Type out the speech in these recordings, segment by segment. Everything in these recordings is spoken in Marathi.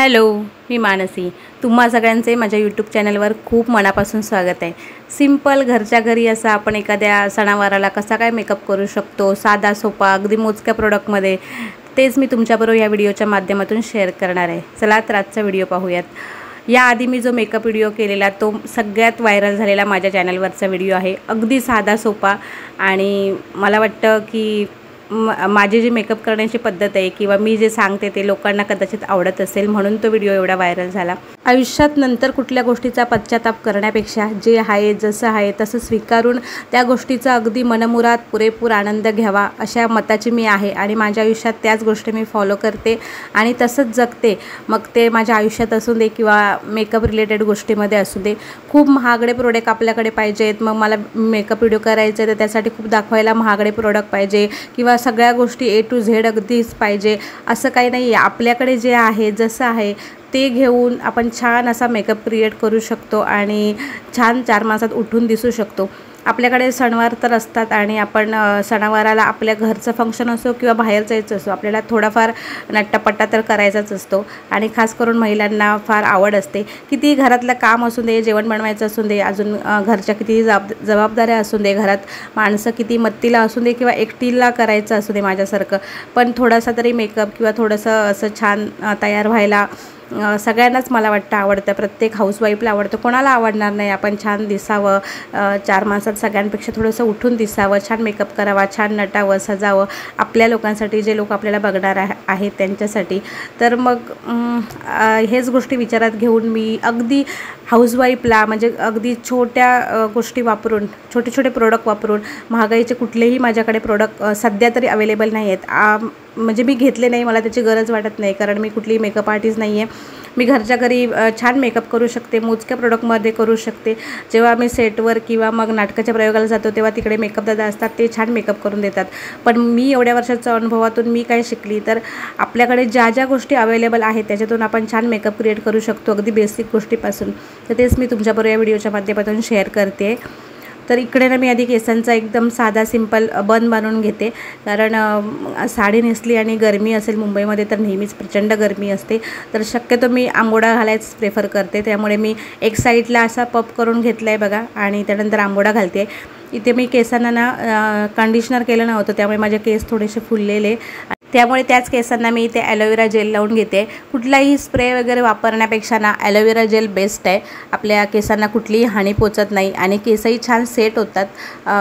हॅलो, मी मानसी। तुम्हा सगळ्यांचे माझ्या यूट्यूब चॅनलवर खूप मनापासून स्वागत आहे। सिंपल घरच्या घरी असा आपण एखाद्या सणावाराला कसा काय मेकअप करू शकतो, साधा सोपा अगदी मोजक्या प्रोडक्टमध्ये, तेच मी तुमच्याबरोबर या व्हिडिओच्या माध्यमातून शेअर करणार आहे। चला तर आजचा व्हिडिओ पाहूयात। याआधी मी जो मेकअप व्हिडिओ केलेला तो सगळ्यात व्हायरल झालेला माझ्या चॅनलवरचा व्हिडिओ आहे। अगदी साधा सोपा आणि मला वाटतं की माझी जी मेकअप करण्याची पद्धत आहे किंवा मी जे सांगते ते लोकांना कदाचित आवडत असेल, म्हणून तो व्हिडिओ एवढा व्हायरल झाला। आयुष्यात नंतर कुठल्या गोष्टीचा पश्चाताप करण्यापेक्षा जे आहे जसं आहे तसं स्वीकारून त्या गोष्टीचा अगदी मनमुराद पुरेपूर आनंद घ्यावा अशा मताची मी आहे आणि माझ्या आयुष्यात त्याच गोष्टी मी फॉलो करते आणि तसंच जगते। मग ते माझ्या आयुष्यात असू दे किंवा मेकअप रिलेटेड गोष्टीमध्ये असू दे। खूप महागडे प्रोडक्ट आपल्याकडे पाहिजेत, मग मला मेकअप व्हिडिओ करायचे तर त्यासाठी खूप दाखवायला महागडे प्रोडक्ट पाहिजे किंवा सगळ्या गोष्टी ए टू झेड अगदीच पाहिजे असं काही नाही आहे। आपल्याकडे जे आहे जसं आहे ते घेऊन आपण छान असा मेकअप क्रिएट करू शकतो आणि छान 4 मासात उठून दिसू शकतो। आपल्याकडे सणवार तर असतात आणि आपण सणावाराला आपल्या घरचं फंक्शन असो किंवा बाहेर जायचं असो, आपल्याला थोडाफार नट्टापट्टा तर करायचाच असतो आणि खास करून महिलांना फार आवड असते। किती घरातलं काम असू दे, जेवण बनवायचं असू दे, अजून घरच्या किती जबाबदाऱ्या असू दे, घरात माणसं किती मत्तीला असू दे किंवा एकटीला करायचं असू दे माझ्यासारखं, पण थोडासा तरी मेकअप किंवा थोडंसं असं छान तयार व्हायला सगळ्यांनाच मला वाटतं आवडतं। प्रत्येक हाऊसवाईफला आवडतं, कोणाला आवडणार नाही। आपण छान दिसावं, 4 मासात सगळ्यांपेक्षा थोडंसं उठून दिसावं, छान मेकअप करावा, छान नटावं, सजावं आपल्या लोकांसाठी, जे लोक आपल्याला बघणार आहेत त्यांच्यासाठी। तर मग हेच गोष्टी विचारात घेऊन मी अगदी हाऊसवाईफला म्हणजे अगदी छोट्या गोष्टी वापरून, छोटे छोटे प्रोडक्ट वापरून, महागाईचे कुठलेही माझ्याकडे प्रोडक्ट सध्या तरी अवेलेबल नाही आहेत। म्हणजे मी घेतले नाही, मला त्याची गरज वाटत नाही, कारण मी कुठलीही मेकअप आर्टिस्ट नाही आहे। मी घरच्या घरी छान मेकअप करू शकते, मोजक्या प्रोडक्टमध्ये करू शकते। जेव्हा मी सेटवर किंवा मग नाटकाच्या प्रयोगाला जातो तेव्हा तिकडे मेकअप दादा असतात, ते छान मेकअप करून देतात। पण मी एवढ्या वर्षाच्या अनुभवातून मी काय शिकली, तर आपल्याकडे ज्या ज्या गोष्टी अवेलेबल आहेत त्याच्यातून आपण छान मेकअप क्रिएट करू शकतो, अगदी बेसिक गोष्टीपासून। तर तेच मी तुमच्याबरोबर या व्हिडिओच्या माध्यमातून शेअर करते। तर इकडे ना मी आधी केसांचा एकदम साधा सिंपल बन बनवून घेते, कारण साडी नेसली आणि गरमी असेल मुंबईमध्ये तर नेहमीच प्रचंड गरमी असते, तर शक्यतो मी आंबोडा घालायच प्रेफर करते। त्यामुळे मी एक साईडला असा पप करून घेतला आहे बघा आणि त्यानंतर आंबोडा घालते। इथे मी केसांना ना कंडिशनर केलं नव्हतं, त्यामुळे माझे केस थोडेसे फुललेले, त्यामुळे त्याच केसांना मी इथे ॲलोवेरा जेल लावून घेते। कुठलाही स्प्रे वगैरे वापरण्यापेक्षा ना ॲलोवेरा जेल बेस्ट आहे, आपल्या केसांना कुठलीही हानी पोचत नाही आणि केसही छान सेट होतात।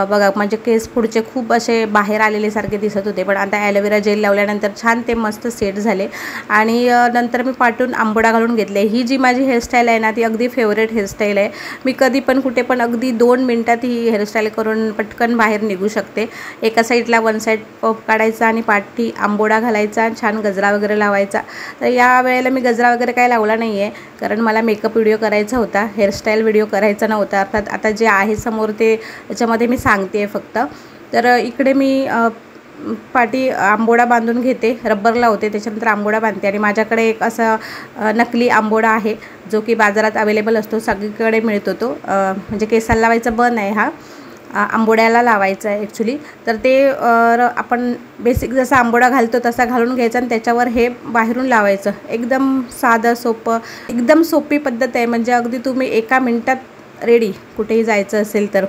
बघा माझे केस पुढचे खूप असे बाहेर आलेले सारखे दिसत होते, पण आता ॲलोवेरा जेल लावल्यानंतर छान ते मस्त सेट झाले आणि नंतर मी पाठून आंबोडा घालून घेतले। ही जी माझी हेअरस्टाईल आहे ना ती अगदी फेवरेट हेअरस्टाईल आहे। मी कधी पण कुठे पण अगदी 2 मिनटात ही हेअरस्टाईल करून पटकन बाहेर निघू शकते। एका साईडला 1 साईड पफ काढायचा आणि पाठी आंबोडा घालायचा, छान गजरा वगैरे लावायचा। तर या वेळेला मी गजरा वगैरे काय लावला नाही आहे, कारण मला मेकअप व्हिडिओ करायचा होता, हेअरस्टाईल व्हिडिओ करायचा नव्हता। अर्थात आता जे आहे समोर ते त्याच्यामध्ये मी सांगते फक्त। तर इकडे मी पाठी आंबोडा बांधून घेते, रब्बर लावते, त्याच्यानंतर आंबोडा बांधते आणि माझ्याकडे एक असा नकली आंबोडा आहे जो की बाजारात अवेलेबल असतो, सगळीकडे मिळतो तो, म्हणजे केसाला लावायचा बन आहे हा, आंबोड्याला लावायचं आहे ॲक्च्युली। तर ते आपण बेसिक जसा आंबोडा घालतो तसा घालून घ्यायचा आणि त्याच्यावर हे बाहेरून लावायचं। एकदम साधं सोपं, एकदम सोपी पद्धत आहे, म्हणजे अगदी तुम्ही एका मिनटात रेडी कुठेही जायचं असेल तर।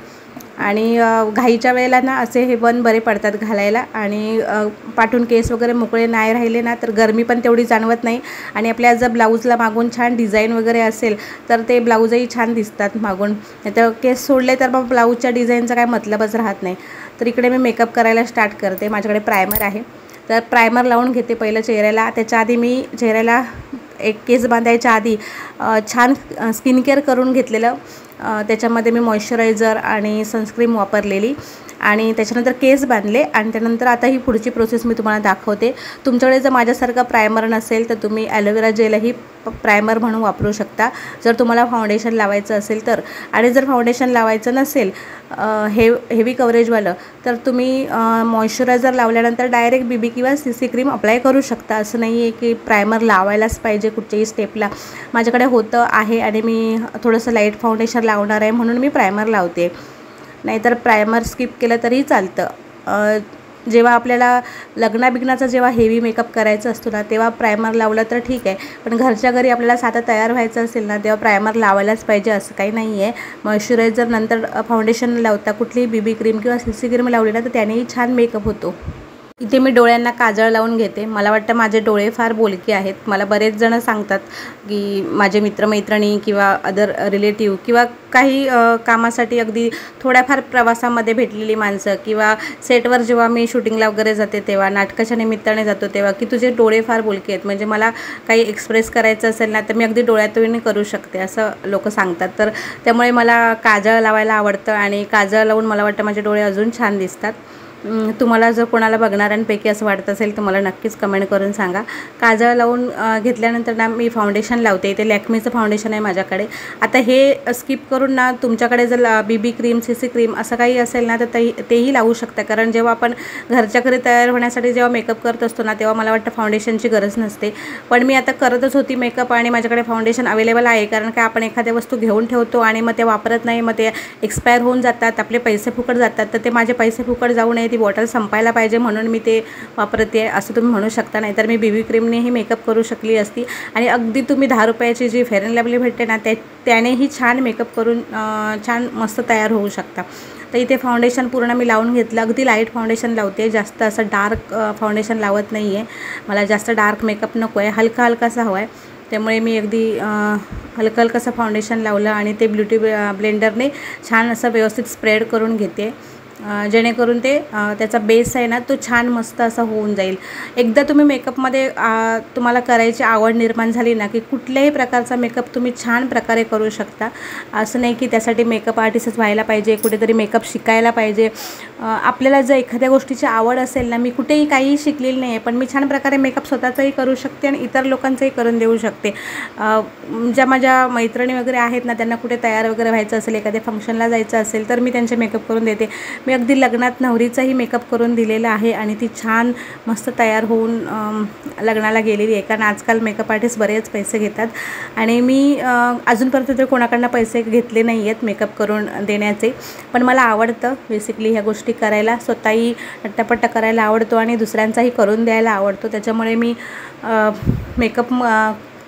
आणि घाईच्या वेळेला ना असे हे बन बरे पडतात घालायला आणि पाठून केस वगैरे मोकळे नाही राहिले ना तर गरमी पण तेवढी जाणवत नाही आणि आपल्या जर ब्लाऊजला मागून छान डिझाईन वगैरे असेल तर ते ब्लाऊजही छान दिसतात मागून, नाही तर केस सोडले तर मग ब्लाऊजच्या डिझाईनचा काय मतलबच राहत नाही। तर इकडे मी मेकअप करायला स्टार्ट करते। माझ्याकडे प्रायमर आहे, तर प्रायमर लावून घेते पहिलं चेहऱ्याला। त्याच्या आधी मी चेहऱ्याला एक केस बांधायच्या आधी छान स्किन केअर करून घेतलेलं, त्याच्यामध्ये मी मॉइश्चरायझर आणि सनस्क्रीम वापरलेली आणि त्याच्यानंतर केस बांधले आणि त्यानंतर आता ही पुढची प्रोसेस मी तुम्हाला दाखवते। तुमच्याकडे जर माझ्यासारखा प्रायमर नसेल तर तुम्ही ॲलोवेरा जेलही प्रायमर म्हणून वापरू शकता, जर तुम्हाला फाउंडेशन लावायचं असेल तर। आणि जर फाउंडेशन लावायचं नसेल हेवी कव्हरेजवालं तर तुम्ही मॉइश्चरायझर लावल्यानंतर डायरेक्ट BB किंवा CC क्रीम अप्लाय करू शकता। असं नाही आहे की प्रायमर लावायलाच पाहिजे कुठच्याही स्टेपला। माझ्याकडे होतं आहे आणि मी थोडंसं लाईट फाउंडेशन लावणार आहे म्हणून मी प्रायमर लावते, नाहीतर प्रायमर स्किप केलं तरी चालतं। जेव्हा आपल्याला लग्नाबिग्नाचा जेव्हा हेवी मेकअप करायचा असतो ना तेव्हा प्रायमर लावलं तर ठीक आहे, पण घरच्या घरी आपल्याला साधं तयार व्हायचं असेल ना तेव्हा प्रायमर लावायलाच पाहिजे असं काही नाही आहे. मॉइश्चरायझर नंतर फाउंडेशन लावता कुठलीही बीबी क्रीम किंवा सीसी क्रीम लावली ना तर त्यानेही छान मेकअप होतो. इथे मी डोळ्यांना काजळ लावून घेते. मला वाटतं माझे डोळे फार बोलके आहेत. मला बरेच जण सांगतात की माझे मित्रमैत्रिणी किंवा अदर रिलेटिव्ह किंवा काही कामासाठी अगदी थोड्याफार प्रवासामध्ये भेटलेली माणसं किंवा सेटवर जेव्हा मी शूटिंगला वगैरे जाते तेव्हा नाटकाच्या निमित्ताने जातो तेव्हा की तुझे डोळे फार बोलके आहेत, म्हणजे मला काही एक्सप्रेस करायचं असेल ना तर मी अगदी डोळ्यातून करू शकते असं लोक सांगतात. तर त्यामुळे मला काजळ लावायला आवडतं आणि काजळ लावून मला वाटतं माझे डोळे अजून छान दिसतात. तुम्हाला जर कोणाला बघणाऱ्यांपैकी असं वाटत असेल तर मला नक्कीच कमेंट करून सांगा. काजळ लावून घेतल्यानंतर ना मी फाउंडेशन लावते. इथे लॅक्मेचं फाउंडेशन आहे माझ्याकडे. आता हे स्किप करून ना तुमच्याकडे जर बीबी क्रीम सीसी क्रीम असं काही असेल ना तर तेही लावू शकता, कारण जेव्हा आपण घरच्या घरी तयार होण्यासाठी जेव्हा मेकअप करत असतो ना तेव्हा मला वाटतं फाउंडेशनची गरज नसते. पण मी आता करतच होती मेकअप आणि माझ्याकडे फाउंडेशन अवेलेबल आहे, कारण काय आपण एखाद्या वस्तू घेऊन ठेवतो आणि मग ते वापरत नाही, मग ते एक्सपायर होऊन जातात, आपले पैसे फुकट जातात. तर ते माझे पैसे फुकट जाऊ नये, ती बॉटल संपायला पाहिजे म्हणून मी ते वापरते असं तुम्ही म्हणू शकता. नाही तर मी बीबी क्रीमनेही मेकअप करू शकली असती आणि अगदी तुम्ही 10 रुपयाची जी फेअर अँड लवली भेटते ना त्यानेही छान मेकअप करून छान मस्त तयार होऊ शकता. तर इथे फाउंडेशन पूर्ण मी लावून घेतलं. अगदी लाईट फाउंडेशन लावते, जास्त असं डार्क फाउंडेशन लावत नाही आहे. मला जास्त डार्क मेकअप नको आहे, हलका हलकासा हवा आहे. त्यामुळे मी अगदी हलकं हलकंसं फाउंडेशन लावलं आणि ते ब्युटी ब्लेंडरने छान असं व्यवस्थित स्प्रेड करून घेते, जेणेकरून ते त्याचा बेस आहे ना तो छान मस्त असा होऊन जाईल. एकदा तुम्ही मेकअपमध्ये तुम्हाला करायची आवड निर्माण झाली ना की कुठल्याही प्रकारचा मेकअप तुम्ही छान प्रकारे करू शकता. असं नाही की त्यासाठी मेकअप आर्टिस्टच व्हायला पाहिजे, कुठेतरी मेकअप शिकायला पाहिजे. आपल्याला जर एखाद्या गोष्टीची आवड असेल ना, मी कुठेही काहीही शिकलेली नाही आहे पण मी छान प्रकारे मेकअप स्वतःचाही करू शकते आणि इतर लोकांचाही करून देऊ शकते. ज्या माझ्या मैत्रिणी वगैरे आहेत ना त्यांना कुठे तयार वगैरे व्हायचं असेल, एखाद्या फंक्शनला जायचं असेल तर मी त्यांचे मेकअप करून देते. मी अगदी लग्नात नवरीचाही मेकअप करून दिलेला आहे आणि ती छान मस्त तयार होऊन लग्नाला गेलेली आहे, कारण आजकाल मेकअप आर्टिस्ट बरेच पैसे घेतात आणि मी अजूनपर्यंत तर कोणाकडनं पैसे घेतले नाही आहेत मेकअप करून देण्याचे. पण मला आवडतं बेसिकली ह्या गोष्टी करायला, स्वतःही नट्टापट्टा करायला आवडतो आणि दुसऱ्यांचाही करून द्यायला आवडतो. त्याच्यामुळे मी मेकअप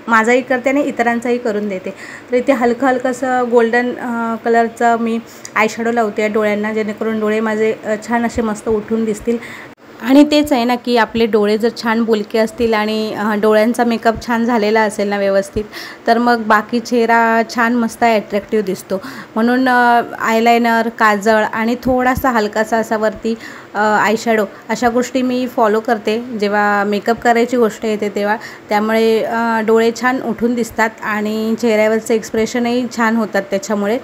माझाही करते आणि इतरांचाही करून देते. तर इथे हलकं हलकंसं गोल्डन कलरचं मी आयशॅडो लावते डोळ्यांना, जेणेकरून डोळे माझे छान असे मस्त उठून दिसतील. आणि तेच आहे ना की आपले डोळे जर छान बोलके असतील आणि डोळ्यांचा मेकअप छान झालेला असेल ना व्यवस्थित, तर मग बाकी चेहरा छान मस्त अट्रॅक्टिव्ह दिसतो. म्हणून आयलायनर, काजळ आणि थोडासा हलकासा असा वरती आयशॅडो अशा गोष्टी मी फॉलो करते जेव्हा मेकअप करायची गोष्ट येते तेव्हा. त्यामुळे डोळे छान उठून दिसतात आणि चेहऱ्यावरचे एक्सप्रेशनही छान होतात त्याच्यामुळे.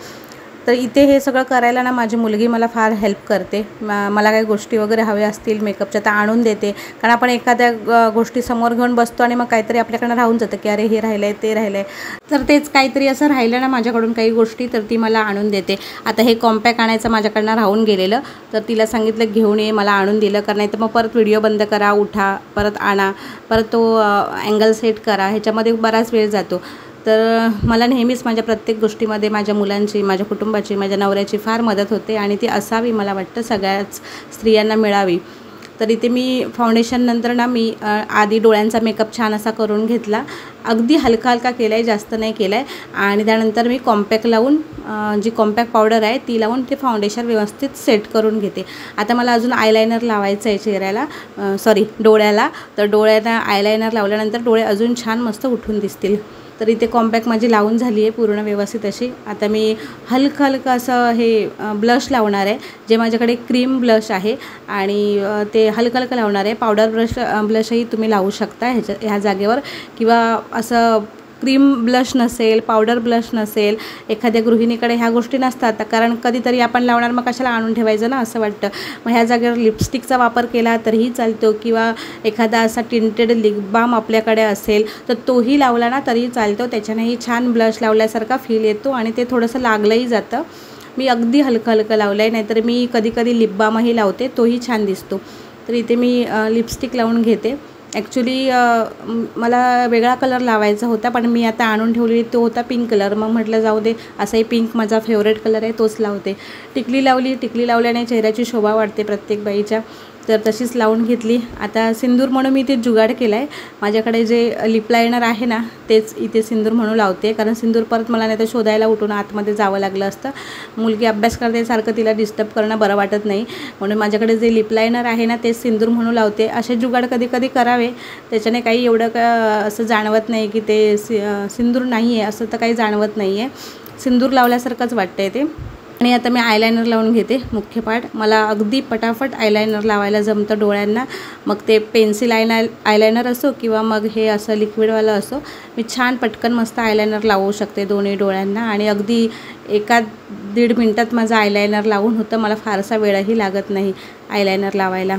तर इथे हे सगळं करायला ना माझी मुलगी मला फार हेल्प करते. मला काही गोष्टी वगैरे हव्या असतील मेकअपच्या तर आणून देते, कारण आपण एखाद्या गोष्टी समोर घेऊन बसतो आणि मग काहीतरी आपल्याकडनं राहून जातं की अरे हे राहिलं आहे ते राहिलं आहे, तर तेच काहीतरी असं राहिलं ना माझ्याकडून काही गोष्टी तर ती मला आणून देते. आता हे कॉम्पॅक्ट आणायचं माझ्याकडनं राहून गेलेलं, तर तिला सांगितलं घेऊन ये, मला आणून दिलं. कारण नाही तर मग परत व्हिडिओ बंद करा, उठा, परत आणा, परत तो अँगल सेट करा, ह्याच्यामध्ये बराच वेळ जातो. तर मला नेहमीच माझ्या प्रत्येक गोष्टीमध्ये माझ्या मुलांची, माझ्या कुटुंबाची, माझ्या नवऱ्याची फार मदत होते आणि ती असावी मला वाटतं, सगळ्याच स्त्रियांना मिळावी. तर इथे मी फाउंडेशन नंतर ना मी आधी डोळ्यांचा मेकअप छान असा करून घेतला, अगदी हलका हलका केला आहे, जास्त नाही केला आहे. आणि त्यानंतर मी कॉम्पॅक्ट लावून जी कॉम्पॅक्ट पावडर आहे ती लावून ते फाउंडेशन व्यवस्थित सेट करून घेते. आता मला अजून आयलायनर लावायचं आहे चेहऱ्याला, डोळ्याला. तर डोळ्याला आयलायनर लावल्यानंतर डोळे अजून छान मस्त उठून दिसतील. तर इथे कॉम्पॅक्ट माझी लावून झाली आहे पूर्ण व्यवस्थित अशी. आता मी हलकं हलकं असं हे ब्लश लावणार आहे, जे माझ्याकडे क्रीम ब्लश आहे आणि ते हलकं हलकं लावणार आहे. पावडर ब्लशही तुम्ही लावू शकता ह्या जागेवर, किंवा असं क्रीम ब्लश नसेल, पावडर ब्लश नसेल, एखाद्या गृहिणीकडे ह्या गोष्टी नसतात, कारण कधीतरी आपण लावणार मग कशाला आणून ठेवायचं ना असं वाटतं. मग ह्या जागेवर लिपस्टिकचा वापर केला तरीही चालतो, किंवा एखादा असा टिंटेड लिप बाम आपल्याकडे असेल तर तोही लावला ना तरीही चालतो. त्याच्यानेही छान ब्लश लावल्यासारखा फील येतो आणि ते थोडंसं लागलंही जातं. मी अगदी हलकं हलकं लावलं आहे, नाहीतर मी कधी कधी लिप बामही लावते, तोही छान दिसतो. तर इथे मी लिपस्टिक लावून घेते. ॲक्च्युली मला वेगळा कलर लावायचा होता, पण मी आता आणून ठेवलेली तो होता पिंक कलर. मग म्हटलं जाऊ दे, असाही पिंक माझा फेवरेट कलर आहे, तोच लावते. टिकली लावली. टिकली लावल्याने चेहऱ्याची शोभा वाढते प्रत्येक बाईच्या. तर तशीच लावून घेतली। आता सिंदूर म्हणून मी ते जुगाड केला आहे, माझ्याकडे जे लिप लायनर आहे ना तेच इथे सिंदूर म्हणून लावते, कारण सिंदूर परत मला नाही तर शोधायला उठून आतमध्ये जावं लागलं असतं। मुलगी अभ्यास करते सारखं तिला डिस्टर्ब करणं बरं वाटत नाही, म्हणून माझ्याकडे जे लिप लायनर आहे ना तेच सिंदूर म्हणून लावते। असे जुगाड कधी कधी करावे, त्याच्याने काही एवढं असं जाणवत नाही की ते सिंदूर नाही आहे असं तर काही जाणवत नाही आहे, सिंदूर लावल्यासारखंच वाटतंय ते। आणि आता मी आयलायनर लावून घेते मुख्य पार्ट। मला अगदी पटापट आयलायनर लावायला जमतं डोळ्यांना, मग ते पेन्सिल आयलायनर असो किंवा मग हे असं लिक्विडवालं असो, मी छान पटकन मस्त आयलायनर लावू शकते दोन्ही डोळ्यांना। आणि अगदी 1-1.5 मिनटात माझं आयलायनर लावून होतं, मला फारसा वेळही लागत नाही आयलायनर लावायला।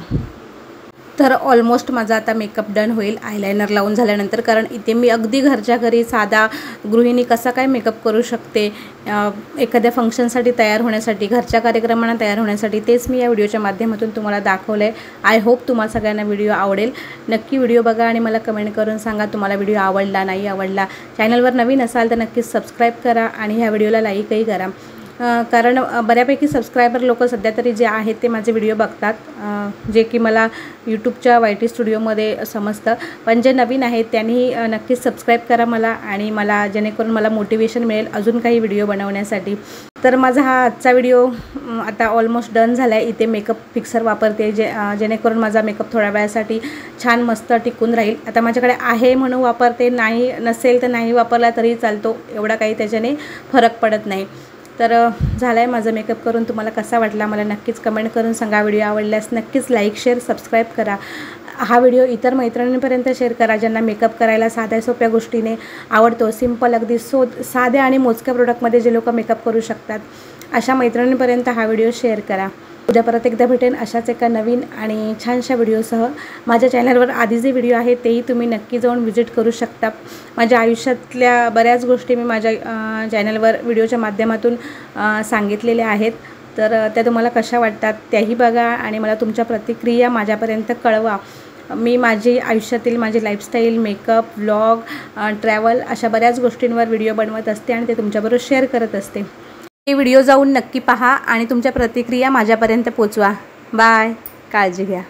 तर ऑलमोस्ट माझा आता मेकअप डन होईल आयलायनर लावून झाल्यानंतर, कारण इथे मी अगदी घरच्या घरी साधा गृहिणी कसा काय मेकअप करू शकते एखाद्या फंक्शनसाठी तयार होण्यासाठी, घरच्या कार्यक्रमांना तयार होण्यासाठी, तेच मी या व्हिडिओच्या माध्यमातून तुम्हाला दाखवलं आहे। आय होप तुम्हाला सगळ्यांना व्हिडिओ आवडेल। नक्की व्हिडिओ बघा आणि मला कमेंट करून सांगा तुम्हाला व्हिडिओ आवडला नाही आवडला। चॅनलवर नवीन असाल तर नक्कीच सबस्क्राईब करा आणि ह्या व्हिडिओला लाईकही करा, कारण बऱ्यापैकी सबस्क्रायबर लोक सध्या तरी जे आहेत ते माझे व्हिडिओ बघतात, जे की मला यूट्यूबच्या YT स्टुडिओमध्ये समजतं। पण जे नवीन आहेत त्यांनी नक्कीच सबस्क्राईब करा मला, आणि मला जेणेकरून मला मोटिवेशन मिळेल अजून काही व्हिडिओ बनवण्यासाठी। तर माझा हा आजचा व्हिडिओ आता ऑलमोस्ट डन झाला आहे। इथे मेकअप फिक्सर वापरते जेणेकरून माझा मेकअप थोड्या वेळासाठी छान मस्त टिकून राहील। आता माझ्याकडे आहे म्हणून वापरते, नाही नसेल तर नाही वापरला तरी चालतो, एवढा काही त्याच्याने फरक पडत नाही। तर झाला आहे माझा मेकअप करून, तुम्हाला कसा वाटला मला नक्कीच कमेंट करून सांगा। व्हिडिओ आवडल्यास नक्कीच लाईक शेअर सबस्क्राईब करा। हा व्हिडिओ इतर मैत्रिणींपर्यंत शेअर करा ज्यांना मेकअप करायला साध्या सोप्या गोष्टीने आवडतो, सिंपल अगदी साध्या आणि मोजक्या प्रोडक्टमध्ये जे लोक मेकअप करू शकतात अशा मैत्रिणींपर्यंत हा व्हिडिओ शेअर करा। उद्या परत एकदा भेटेन अशाच एका नवीन आणि छानशा व्हिडिओसह। माझ्या चॅनलवर आधी जे व्हिडिओ आहेत तेही तुम्ही नक्की जाऊन व्हिजिट करू शकता। माझ्या आयुष्यातल्या बऱ्याच गोष्टी मी माझ्या चॅनलवर व्हिडिओच्या माध्यमातून सांगितलेल्या आहेत, तर त्या तुम्हाला कशा वाटतात त्याही बघा आणि मला तुमच्या प्रतिक्रिया माझ्यापर्यंत कळवा। मी माझी आयुष्यातील माझी लाईफस्टाईल, मेकअप, व्लॉग, ट्रॅव्हल अशा बऱ्याच गोष्टींवर व्हिडिओ बनवत असते आणि ते तुमच्याबरोबर शेअर करत असते। हे व्हिडिओ जाऊन नक्की पहा आणि तुमच्या प्रतिक्रिया माझ्यापर्यंत पोचवा। बाय, काळजी घ्या।